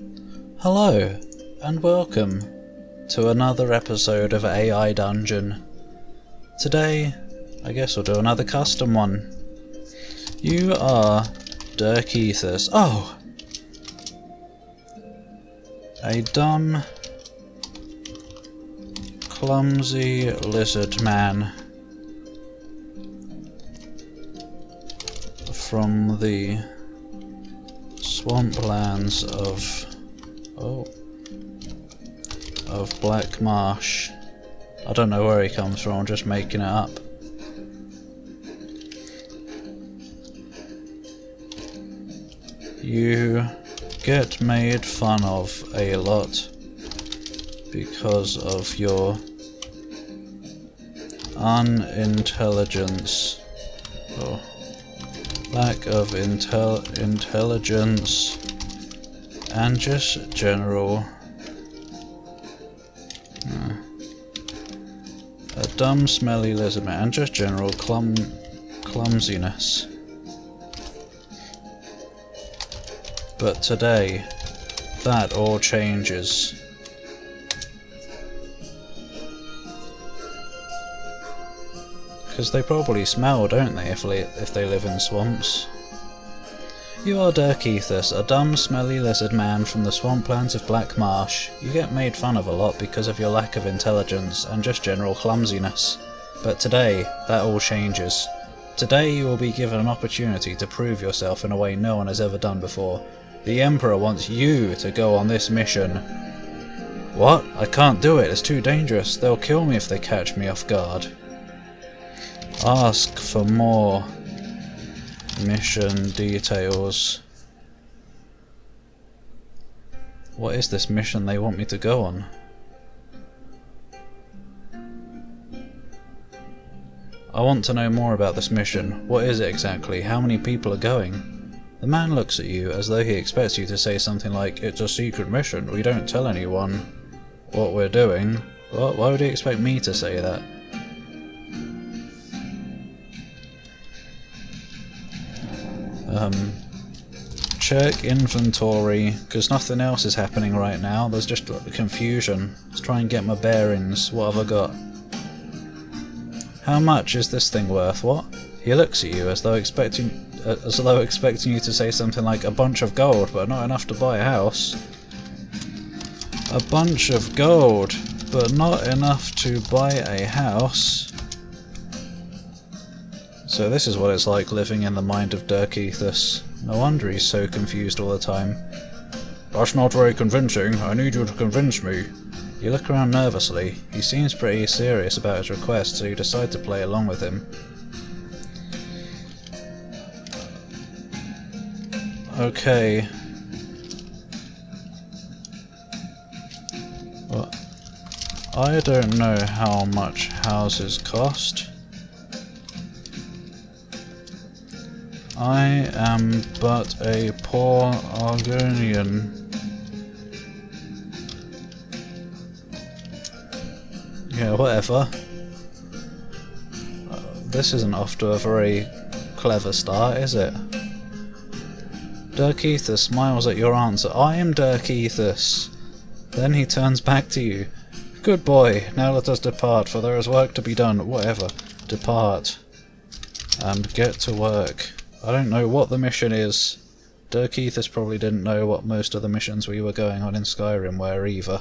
Hello, and welcome to another episode of AI Dungeon. Today, I guess we'll do another custom one. You are Derkeethus. Oh! A dumb, clumsy lizard man from the swamplands of Black Marsh. I don't know where he comes from, I'm just making it up. You get made fun of a lot because of your unintelligence, or lack of intelligence, and just general a dumb, smelly lizard man, and just general clumsiness. But today, that all changes. Because they probably smell, don't they, if they live in swamps? You are Derkeethus, a dumb, smelly lizard man from the swamplands of Black Marsh. You get made fun of a lot because of your lack of intelligence and just general clumsiness. But today, that all changes. Today you will be given an opportunity to prove yourself in a way no one has ever done before. The Emperor wants you to go on this mission. What? I can't do it, it's too dangerous. They'll kill me if they catch me off guard. Ask for more mission details. What is this mission they want me to go on? I want to know more about this mission. What is it exactly? How many people are going? The man looks at you as though he expects you to say something like, "It's a secret mission, we don't tell anyone what we're doing." What? Why would he expect me to say that? Check inventory, because nothing else is happening right now. There's just confusion. Let's try and get my bearings. What have I got? How much is this thing worth? What? He looks at you as though expecting you to say something like a bunch of gold, but not enough to buy a house. A bunch of gold, but not enough to buy a house. So this is what it's like living in the mind of Derkeethus. No wonder he's so confused all the time. That's not very convincing. I need you to convince me. You look around nervously. He seems pretty serious about his request, so you decide to play along with him. Okay. Well, I don't know how much houses cost. I am but a poor Argonian. Yeah, whatever. This isn't off to a very clever start, is it? Derkeethus smiles at your answer. I am Derkeethus. Then he turns back to you. Good boy, now let us depart, for there is work to be done. Whatever. Depart. And get to work. I don't know what the mission is. Derkeethus probably didn't know what most of the missions we were going on in Skyrim were either.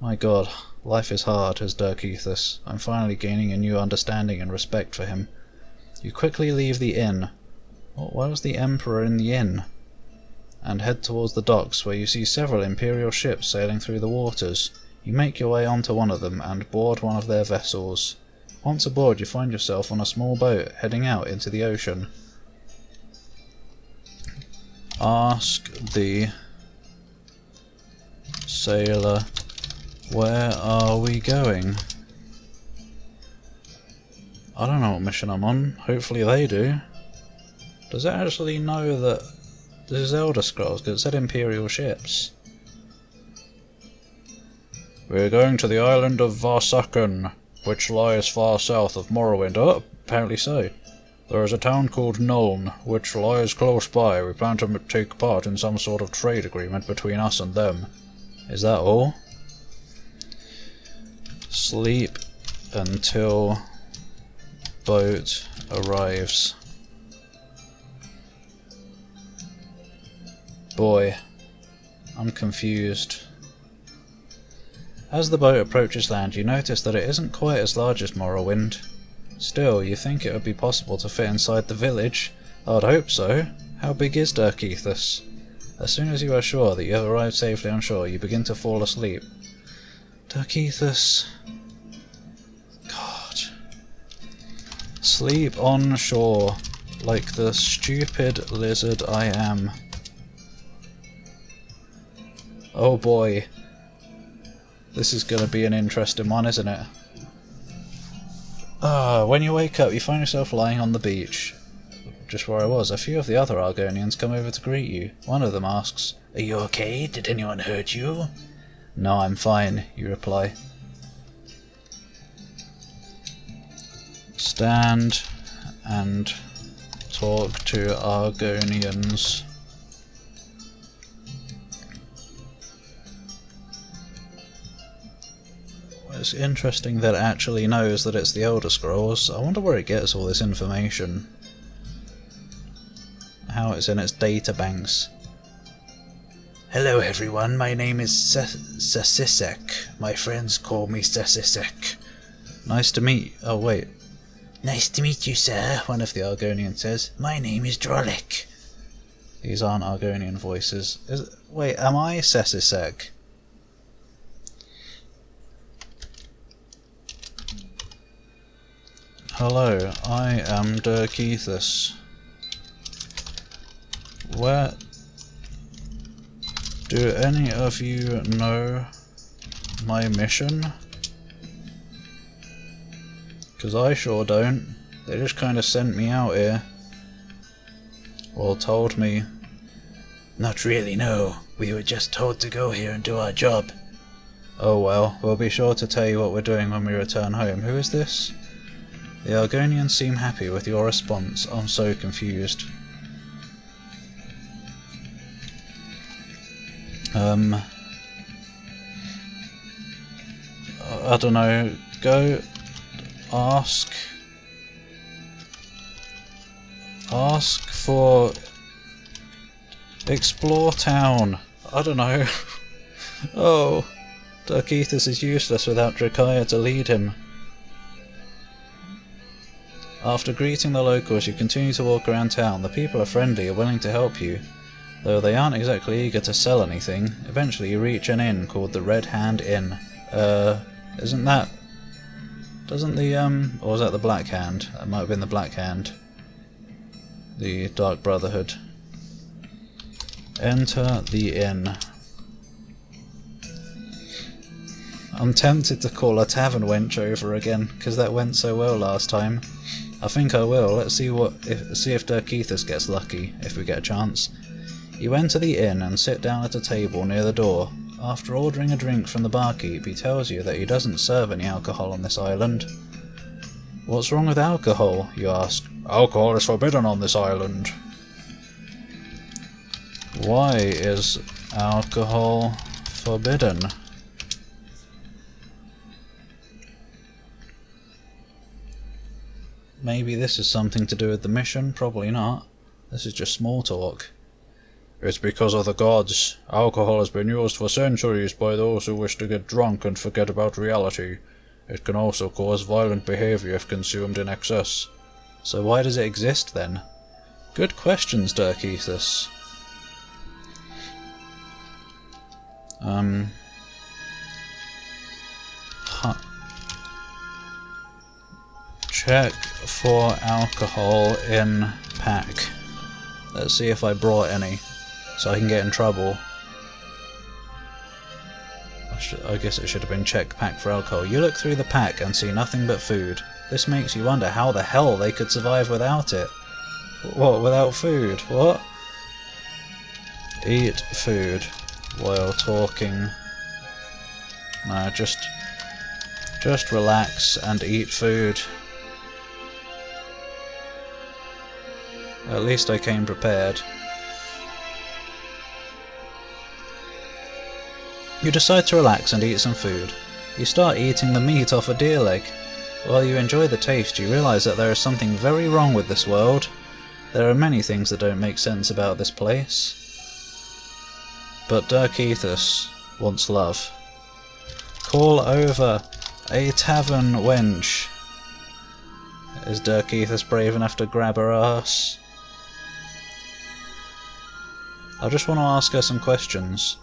My god, life is hard as Derkeethus. I'm finally gaining a new understanding and respect for him. You quickly leave the inn. Why was the Emperor in the inn? And head towards the docks, where you see several Imperial ships sailing through the waters. You make your way onto one of them and board one of their vessels. Once aboard, you find yourself on a small boat heading out into the ocean. Ask the sailor, where are we going? I don't know what mission I'm on. Hopefully they do. Does it actually know that this is Elder Scrolls? Because it said Imperial ships. We're going to the island of Varsakan, which lies far south of Morrowind. Oh, apparently so. There is a town called Nuln, which lies close by. We plan to take part in some sort of trade agreement between us and them. Is that all? Sleep until boat arrives. Boy, I'm confused. As the boat approaches land, you notice that it isn't quite as large as Morrowind. Still, you think it would be possible to fit inside the village? I'd hope so. How big is Derkeethus? As soon as you are sure that you have arrived safely on shore, you begin to fall asleep. Derkeethus. God. Sleep on shore, like the stupid lizard I am. Oh boy. This is going to be an interesting one, isn't it? When you wake up, you find yourself lying on the beach. Just where I was. A few of the other Argonians come over to greet you. One of them asks, "Are you okay? Did anyone hurt you?" "No, I'm fine," you reply. Stand and talk to Argonians. It's interesting that it actually knows that it's the Elder Scrolls. I wonder where it gets all this information. How it's in its databanks. "Hello everyone, my name is Sasisek. My friends call me Sasisek." "Nice to meet you." Oh wait. "Nice to meet you, sir," one of the Argonians says. "My name is Drolik." These aren't Argonian voices. Wait, am I Sasisek? Hello, I am Derkeethus. Where do any of you know my mission? Because I sure don't. They just kind of sent me out here. Or told me. "Not really, no. We were just told to go here and do our job." "Oh well, we'll be sure to tell you what we're doing when we return home. Who is this?" The Argonians seem happy with your response. I'm so confused. I don't know. Go ask for explore town. I don't know. Oh, Derkeethus is useless without Drakaya to lead him. After greeting the locals, you continue to walk around town. The people are friendly and willing to help you, though they aren't exactly eager to sell anything. Eventually you reach an inn called the Red Hand Inn. Isn't that... Doesn't the, or was that the Black Hand? That might have been the Black Hand. The Dark Brotherhood. Enter the inn. I'm tempted to call a tavern wench over again, because that went so well last time. I think I will. Let's see if Derkeethus gets lucky, if we get a chance. You enter the inn and sit down at a table near the door. After ordering a drink from the barkeep, he tells you that he doesn't serve any alcohol on this island. "What's wrong with alcohol?" you ask. "Alcohol is forbidden on this island." Why is alcohol forbidden? Maybe this is something to do with the mission, probably not. This is just small talk. "It's because of the gods. Alcohol has been used for centuries by those who wish to get drunk and forget about reality. It can also cause violent behavior if consumed in excess." So why does it exist then? Good questions, Derkeethus. Check for alcohol in pack. Let's see if I brought any, so I can get in trouble. I guess it should have been check pack for alcohol. You look through the pack and see nothing but food. This makes you wonder how the hell they could survive without it. What, without food? What? Eat food while talking. No, just relax and eat food. At least I came prepared. You decide to relax and eat some food. You start eating the meat off a deer leg. While you enjoy the taste, you realise that there is something very wrong with this world. There are many things that don't make sense about this place. But Derkeethus wants love. Call over a tavern wench. Is Derkeethus brave enough to grab her ass? I just want to ask her some questions.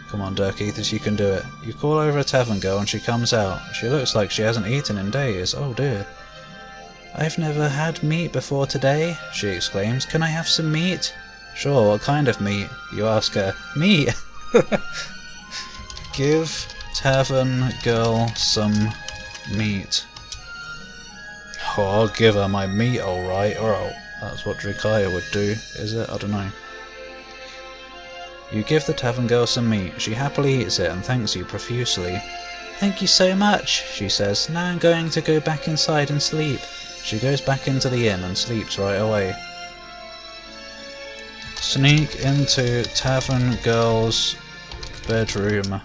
Come on, Derkeethus, you can do it. You call over a tavern girl and she comes out. She looks like she hasn't eaten in days. Oh dear. I've never had meat before today, she exclaims. Can I have some meat? Sure, what kind of meat? You ask her. Meat! Give tavern girl some meat. Oh, I'll give her my meat, alright. Or that's what Derkeethus would do, is it? I don't know. You give the tavern girl some meat. She happily eats it and thanks you profusely. Thank you so much, she says. Now I'm going to go back inside and sleep. She goes back into the inn and sleeps right away. Sneak into tavern girl's bedroom.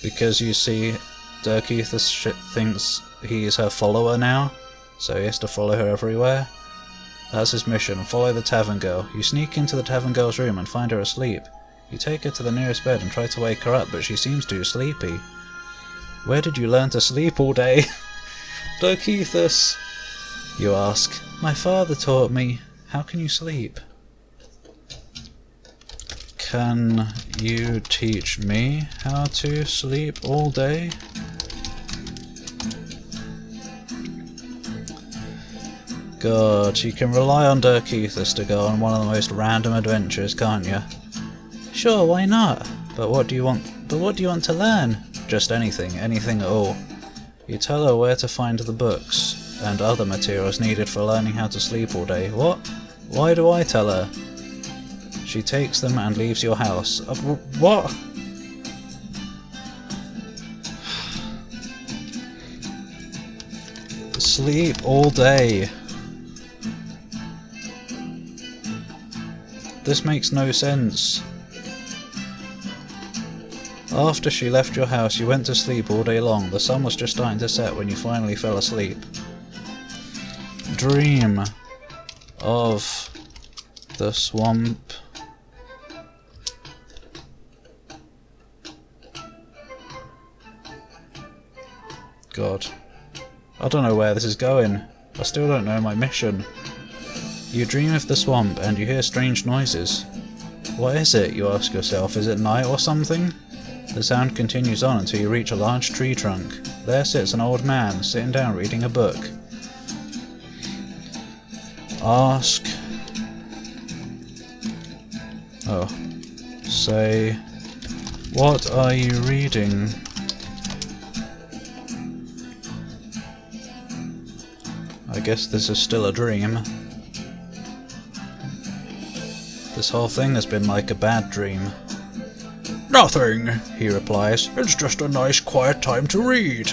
Because you see, Derkeethus thinks he's her follower now, so he has to follow her everywhere. That's his mission, follow the tavern girl. You sneak into the tavern girl's room and find her asleep. You take her to the nearest bed and try to wake her up, but she seems too sleepy. Where did you learn to sleep all day? Derkeethus, you ask. My father taught me. How can you sleep? Can you teach me how to sleep all day? God, you can rely on Derkeethus to go on one of the most random adventures, can't you? Sure, why not? But what do you want to learn? Just anything at all. You tell her where to find the books and other materials needed for learning how to sleep all day. What? Why do I tell her? She takes them and leaves your house. What? Sleep all day. This makes no sense. After she left your house, you went to sleep all day long. The sun was just starting to set when you finally fell asleep. Dream of the swamp. God. I don't know where this is going. I still don't know my mission. You dream of the swamp and you hear strange noises. What is it, you ask yourself? Is it night or something? The sound continues on until you reach a large tree trunk. There sits an old man, sitting down reading a book. Ask... Oh. Say... What are you reading? I guess this is still a dream. This whole thing has been like a bad dream. Nothing, he replies. It's just a nice quiet time to read.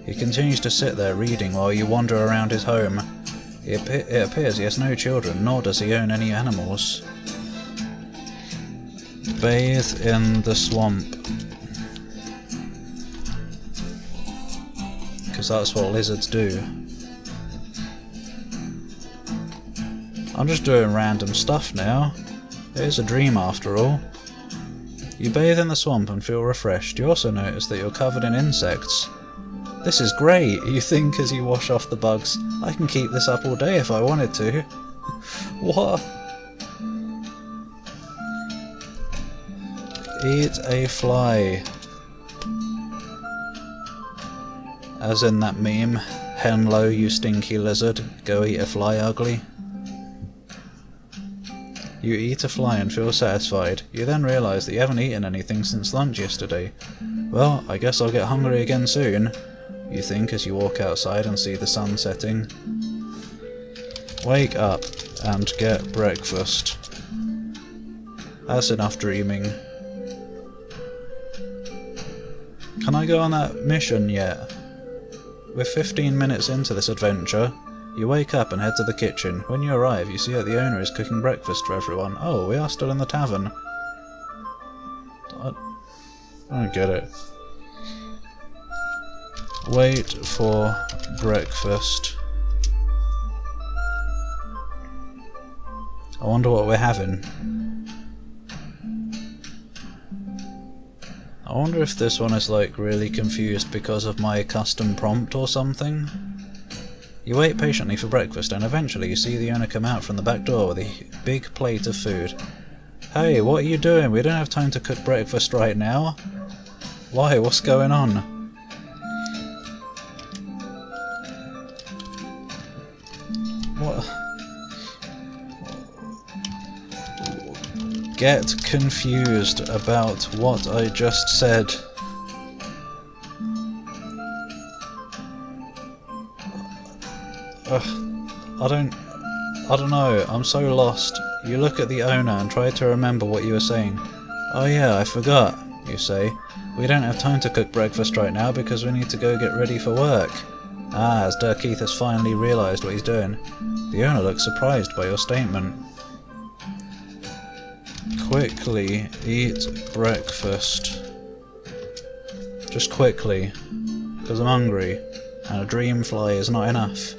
He continues to sit there reading while you wander around his home. It appears he has no children, nor does he own any animals. Bathe in the swamp. Because that's what lizards do. I'm just doing random stuff now. It is a dream after all. You bathe in the swamp and feel refreshed. You also notice that you're covered in insects. This is great, you think as you wash off the bugs. I can keep this up all day if I wanted to. What? Eat a fly. As in that meme, Henlo, you stinky lizard, go eat a fly, ugly. You eat a fly and feel satisfied. You then realise that you haven't eaten anything since lunch yesterday. Well, I guess I'll get hungry again soon, you think as you walk outside and see the sun setting. Wake up and get breakfast. That's enough dreaming. Can I go on that mission yet? we're 15 minutes into this adventure. You wake up and head to the kitchen. When you arrive, you see that the owner is cooking breakfast for everyone. Oh, we are still in the tavern. I don't get it. Wait for breakfast. I wonder what we're having. I wonder if this one is like really confused because of my custom prompt or something. You wait patiently for breakfast and eventually you see the owner come out from the back door with a big plate of food. Hey, what are you doing? We don't have time to cook breakfast right now. Why? What's going on? What? Get confused about what I just said. I don't know, I'm so lost. You look at the owner and try to remember what you were saying. Oh yeah, I forgot, you say. We don't have time to cook breakfast right now because we need to go get ready for work. Ah, as Derkeethus finally realised what he's doing. The owner looks surprised by your statement. Quickly eat breakfast. Just quickly, because I'm hungry, and a dream fly is not enough.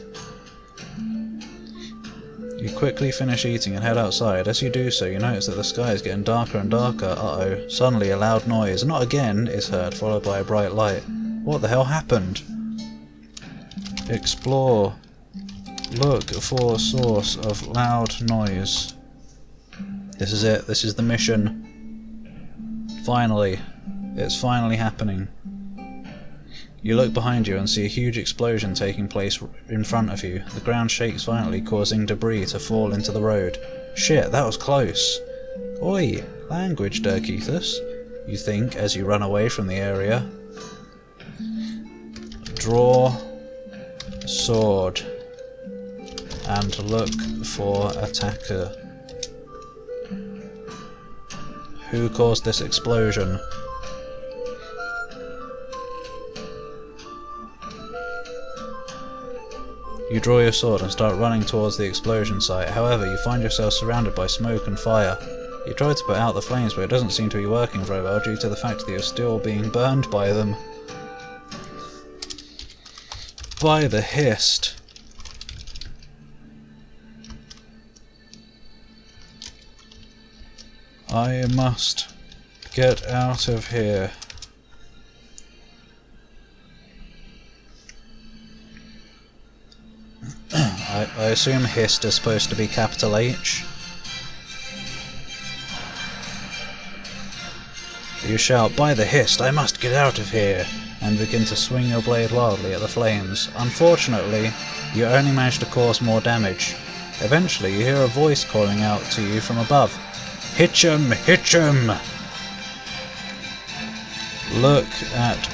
You quickly finish eating and head outside. As you do so, you notice that the sky is getting darker and darker. Uh-oh. Suddenly a loud noise, not again, is heard, followed by a bright light. What the hell happened? Explore. Look for source of loud noise. This is it. This is the mission. Finally. It's finally happening. You look behind you and see a huge explosion taking place in front of you. The ground shakes violently, causing debris to fall into the road. Shit, that was close. Oi, language, Derkeethus, you think as you run away from the area. Draw sword and look for attacker. Who caused this explosion? You draw your sword and start running towards the explosion site. However, you find yourself surrounded by smoke and fire. You try to put out the flames, but it doesn't seem to be working very well due to the fact that you're still being burned by them. By the hist. I must get out of here. I assume hist is supposed to be capital H. You shout, "By the hist, I must get out of here!" and begin to swing your blade wildly at the flames. Unfortunately, you only manage to cause more damage. Eventually, you hear a voice calling out to you from above. "Hitch 'em! Hitch 'em!" Look at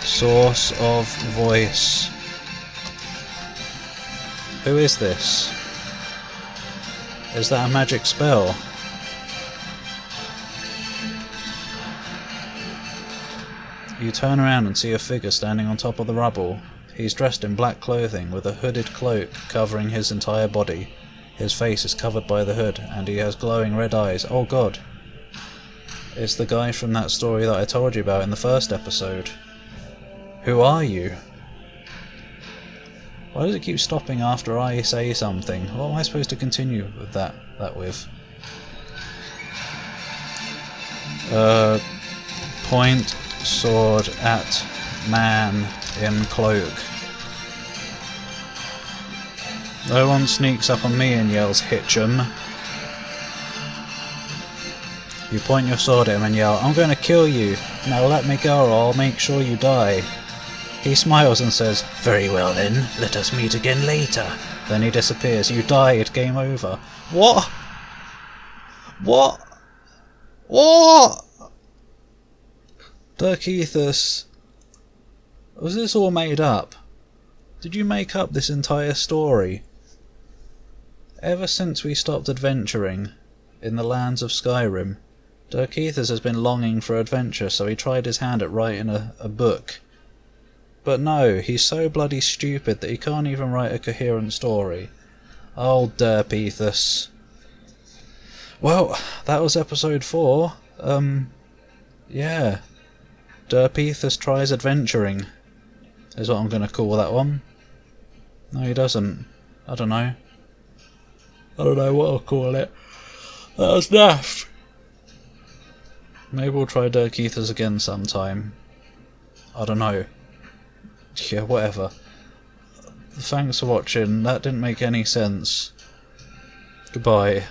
source of voice. Who is this? Is that a magic spell? You turn around and see a figure standing on top of the rubble. He's dressed in black clothing with a hooded cloak covering his entire body. His face is covered by the hood and he has glowing red eyes. Oh god. It's the guy from that story that I told you about in the first episode. Who are you? Why does it keep stopping after I say something? What am I supposed to continue with that with? Point sword at man in cloak. No one sneaks up on me and yells, "Hitch 'em." You point your sword at him and yell, "I'm going to kill you. Now let me go or I'll make sure you die." He smiles and says, "Very well then, let us meet again later." Then he disappears. You died. Game over. What? What? What? Derkeethus, was this all made up? Did you make up this entire story? Ever since we stopped adventuring in the lands of Skyrim, Derkeethus has been longing for adventure, so he tried his hand at writing a book. But no, he's so bloody stupid that he can't even write a coherent story. Old Derkeethus. Well, that was episode 4. Yeah. Derkeethus tries adventuring, is what I'm going to call that one. No, he doesn't. I don't know. I don't know what I'll call it. That was naff. Maybe we'll try Derkeethus again sometime. I don't know. Yeah, whatever. Thanks for watching. That didn't make any sense. Goodbye.